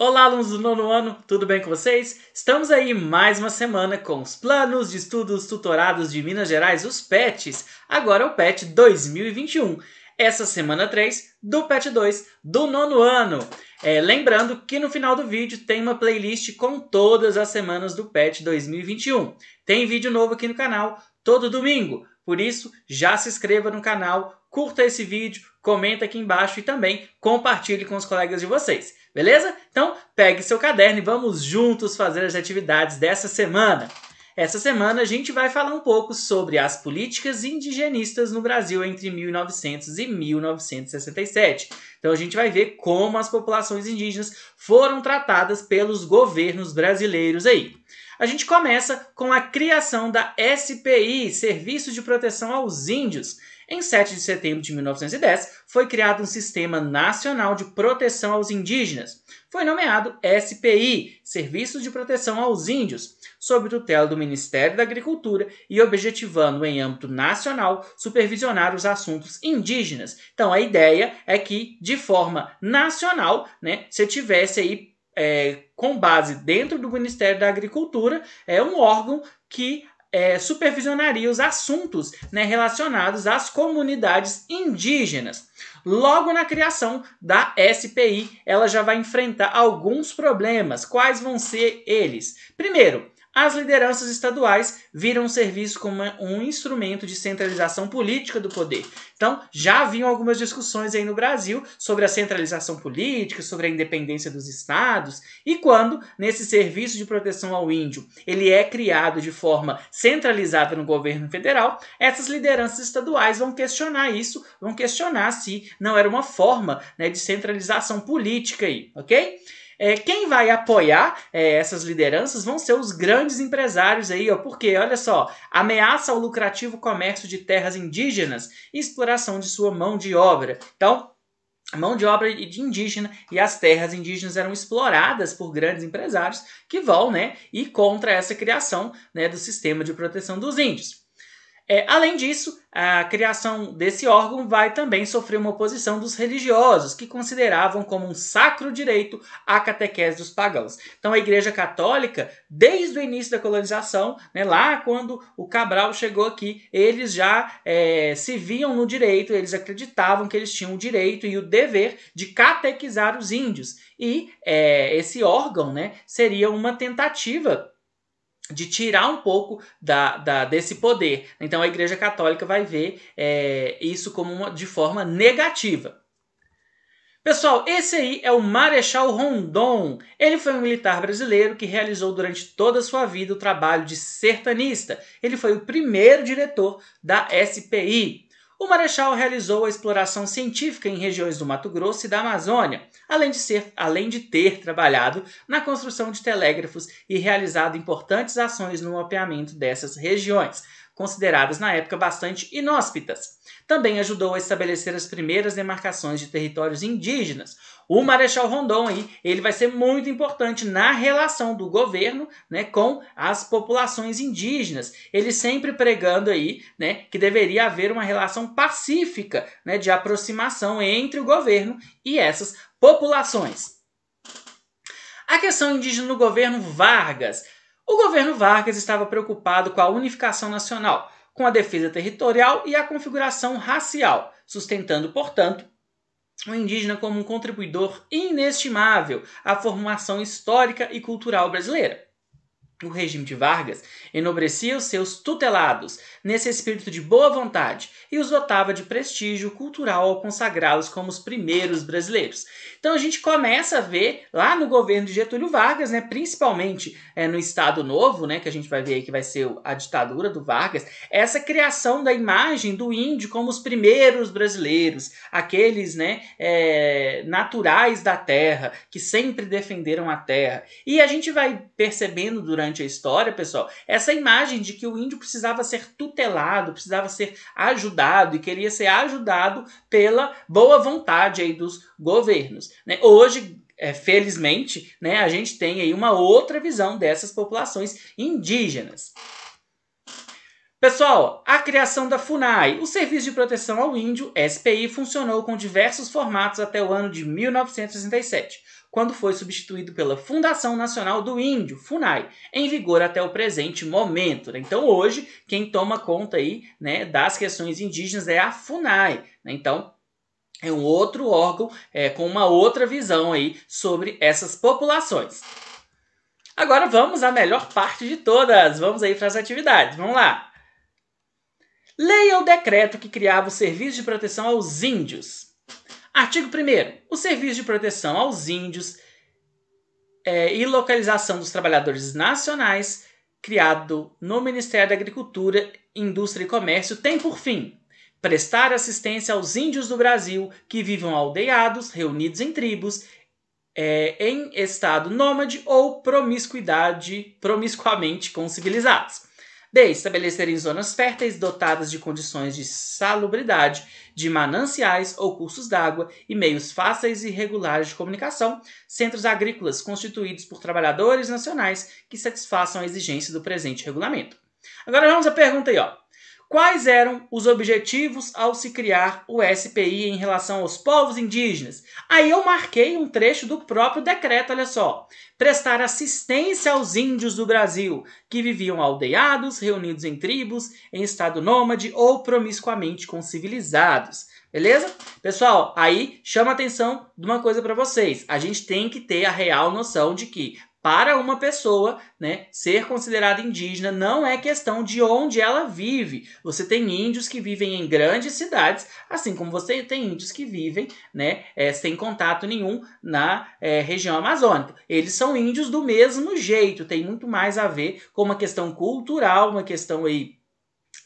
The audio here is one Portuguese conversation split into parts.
Olá, alunos do nono ano, tudo bem com vocês? Estamos aí mais uma semana com os planos de estudos tutorados de Minas Gerais, os PETs. Agora é o PET 2021. Essa semana 3 do PET 2 do nono ano. Lembrando que no final do vídeo tem uma playlist com todas as semanas do PET 2021. Tem vídeo novo aqui no canal todo domingo. Por isso, já se inscreva no canal, curta esse vídeo, comenta aqui embaixo e também compartilhe com os colegas de vocês. Beleza? Então, pegue seu caderno e vamos juntos fazer as atividades dessa semana. Essa semana a gente vai falar um pouco sobre as políticas indigenistas no Brasil entre 1900 e 1967. Então a gente vai ver como as populações indígenas foram tratadas pelos governos brasileiros aí. A gente começa com a criação da SPI, Serviço de Proteção aos Índios. Em 7 de setembro de 1910, foi criado um Sistema Nacional de Proteção aos Indígenas. Foi nomeado SPI, Serviço de Proteção aos Índios, sob tutela do Ministério da Agricultura e objetivando, em âmbito nacional, supervisionar os assuntos indígenas. Então, a ideia é que, de forma nacional, você tivesse aí, com base dentro do Ministério da Agricultura, um órgão que supervisionaria os assuntos relacionados às comunidades indígenas. Logo na criação da SPI, ela já vai enfrentar alguns problemas. Quais vão ser eles? Primeiro, as lideranças estaduais viram o serviço como um instrumento de centralização política do poder. Então, já haviam algumas discussões aí no Brasil sobre a centralização política, sobre a independência dos estados, e quando, nesse serviço de proteção ao índio, ele é criado de forma centralizada no governo federal, essas lideranças estaduais vão questionar isso, vão questionar se não era uma forma de centralização política aí, ok? Quem vai apoiar essas lideranças vão ser os grandes empresários aí, porque, olha só, ameaça ao lucrativo comércio de terras indígenas e exploração de sua mão de obra. Então, a mão de obra de indígena e as terras indígenas eram exploradas por grandes empresários que vão ir contra essa criação do sistema de proteção dos índios. Além disso, a criação desse órgão vai também sofrer uma oposição dos religiosos, que consideravam como um sacro direito a catequese dos pagãos. Então a Igreja Católica, desde o início da colonização, lá quando o Cabral chegou aqui, eles já se viam no direito, eles acreditavam que eles tinham o direito e o dever de catequizar os índios. E esse órgão seria uma tentativa de tirar um pouco desse poder. Então a Igreja Católica vai ver isso como de forma negativa. Pessoal, esse aí é o Marechal Rondon. Ele foi um militar brasileiro que realizou durante toda a sua vida o trabalho de sertanista. Ele foi o primeiro diretor da SPI. O Marechal realizou a exploração científica em regiões do Mato Grosso e da Amazônia, além de ter trabalhado na construção de telégrafos e realizado importantes ações no mapeamento dessas regiões, consideradas na época bastante inóspitas. Também ajudou a estabelecer as primeiras demarcações de territórios indígenas. O Marechal Rondon ele vai ser muito importante na relação do governo com as populações indígenas. Ele sempre pregando que deveria haver uma relação pacífica de aproximação entre o governo e essas populações. A questão indígena no governo Vargas. O governo Vargas estava preocupado com a unificação nacional, com a defesa territorial e a configuração racial, sustentando, portanto, o indígena como um contribuidor inestimável à formação histórica e cultural brasileira. O regime de Vargas enobrecia os seus tutelados nesse espírito de boa vontade e os dotava de prestígio cultural ao consagrá-los como os primeiros brasileiros. Então a gente começa a ver lá no governo de Getúlio Vargas, principalmente no Estado Novo, que a gente vai ver aí que vai ser a ditadura do Vargas, essa criação da imagem do índio como os primeiros brasileiros, aqueles naturais da terra, que sempre defenderam a terra. E a gente vai percebendo durante a história, pessoal, essa imagem de que o índio precisava ser tutelado, precisava ser ajudado e queria ser ajudado pela boa vontade aí dos governos. Hoje, felizmente, a gente tem aí uma outra visão dessas populações indígenas. Pessoal, a criação da FUNAI, o Serviço de Proteção ao Índio, SPI, funcionou com diversos formatos até o ano de 1967. quando foi substituído pela Fundação Nacional do Índio, FUNAI, em vigor até o presente momento. Então hoje, quem toma conta aí, né, das questões indígenas é a FUNAI. Então, é um outro órgão com uma outra visão aí sobre essas populações. Agora vamos à melhor parte de todas. Vamos aí para as atividades. Vamos lá. Leia o decreto que criava o Serviço de Proteção aos Índios. Artigo 1º. O Serviço de Proteção aos Índios e Localização dos Trabalhadores Nacionais, criado no Ministério da Agricultura, Indústria e Comércio, tem por fim prestar assistência aos índios do Brasil que vivam aldeados, reunidos em tribos, em estado nômade ou promiscuamente com civilizados. B. Estabelecerem zonas férteis dotadas de condições de salubridade, de mananciais ou cursos d'água e meios fáceis e regulares de comunicação, centros agrícolas constituídos por trabalhadores nacionais que satisfaçam a exigência do presente regulamento. Agora vamos à pergunta aí, ó. Quais eram os objetivos ao se criar o SPI em relação aos povos indígenas? Aí eu marquei um trecho do próprio decreto, olha só. Prestar assistência aos índios do Brasil, que viviam aldeados, reunidos em tribos, em estado nômade ou promiscuamente com civilizados. Beleza? Pessoal, aí chama a atenção de uma coisa para vocês. A gente tem que ter a real noção de que para uma pessoa, né, ser considerada indígena não é questão de onde ela vive. Você tem índios que vivem em grandes cidades, assim como você tem índios que vivem, né, sem contato nenhum na região amazônica. Eles são índios do mesmo jeito, tem muito mais a ver com uma questão cultural, uma questão aí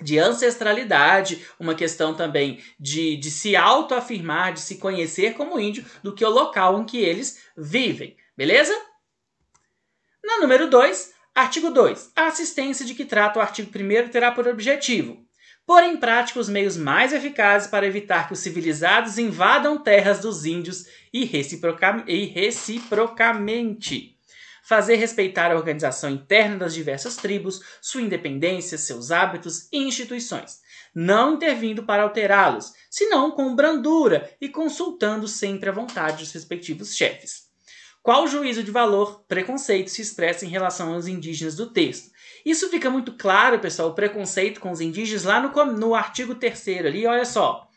de ancestralidade, uma questão também de se autoafirmar, de se conhecer como índio, do que o local em que eles vivem. Beleza? Na número 2, artigo 2. A assistência de que trata o artigo 1º terá por objetivo pôr em prática os meios mais eficazes para evitar que os civilizados invadam terras dos índios e reciprocamente fazer respeitar a organização interna das diversas tribos, sua independência, seus hábitos e instituições, não intervindo para alterá-los, senão com brandura e consultando sempre a vontade dos respectivos chefes. Qual juízo de valor, preconceito se expressa em relação aos indígenas do texto? Isso fica muito claro, pessoal, o preconceito com os indígenas lá no artigo 3º ali, olha só.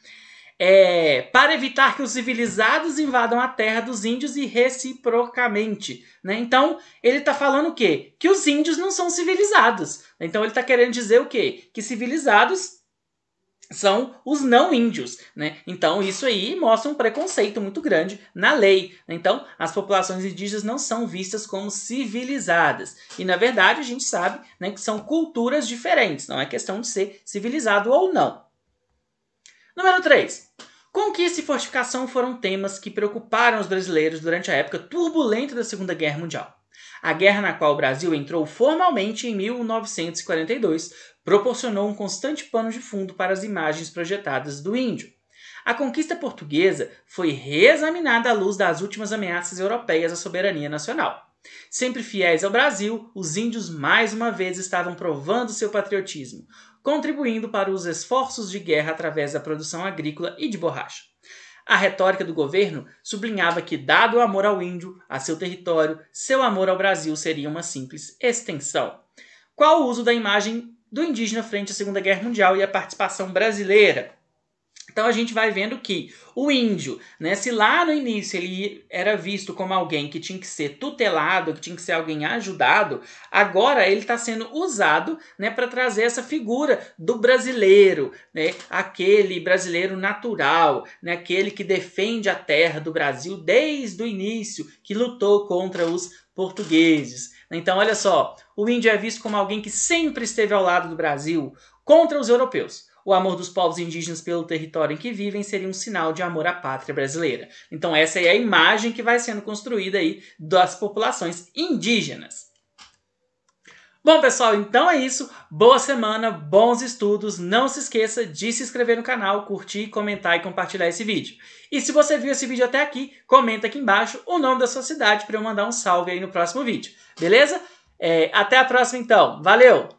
Para evitar que os civilizados invadam a terra dos índios e reciprocamente. Né? Então, ele está falando o quê? Que os índios não são civilizados. Então, ele está querendo dizer o quê? Que civilizados são os não índios, né? Então isso aí mostra um preconceito muito grande na lei. Então as populações indígenas não são vistas como civilizadas. E na verdade a gente sabe, né, que são culturas diferentes, não é questão de ser civilizado ou não. Número 3. Conquista e fortificação foram temas que preocuparam os brasileiros durante a época turbulenta da Segunda Guerra Mundial. A guerra na qual o Brasil entrou formalmente em 1942 proporcionou um constante pano de fundo para as imagens projetadas do índio. A conquista portuguesa foi reexaminada à luz das últimas ameaças europeias à soberania nacional. Sempre fiéis ao Brasil, os índios mais uma vez estavam provando seu patriotismo, contribuindo para os esforços de guerra através da produção agrícola e de borracha. A retórica do governo sublinhava que, dado o amor ao índio, a seu território, seu amor ao Brasil seria uma simples extensão. Qual o uso da imagem do indígena frente à Segunda Guerra Mundial e a participação brasileira? Então a gente vai vendo que o índio, né, se lá no início ele era visto como alguém que tinha que ser tutelado, que tinha que ser alguém ajudado, agora ele está sendo usado, né, para trazer essa figura do brasileiro, né, aquele brasileiro natural, né, aquele que defende a terra do Brasil desde o início, que lutou contra os portugueses. Então olha só, o índio é visto como alguém que sempre esteve ao lado do Brasil contra os europeus. O amor dos povos indígenas pelo território em que vivem seria um sinal de amor à pátria brasileira. Então essa é a imagem que vai sendo construída aí das populações indígenas. Bom, pessoal, então é isso. Boa semana, bons estudos. Não se esqueça de se inscrever no canal, curtir, comentar e compartilhar esse vídeo. E se você viu esse vídeo até aqui, comenta aqui embaixo o nome da sua cidade para eu mandar um salve aí no próximo vídeo. Beleza? Até a próxima então. Valeu!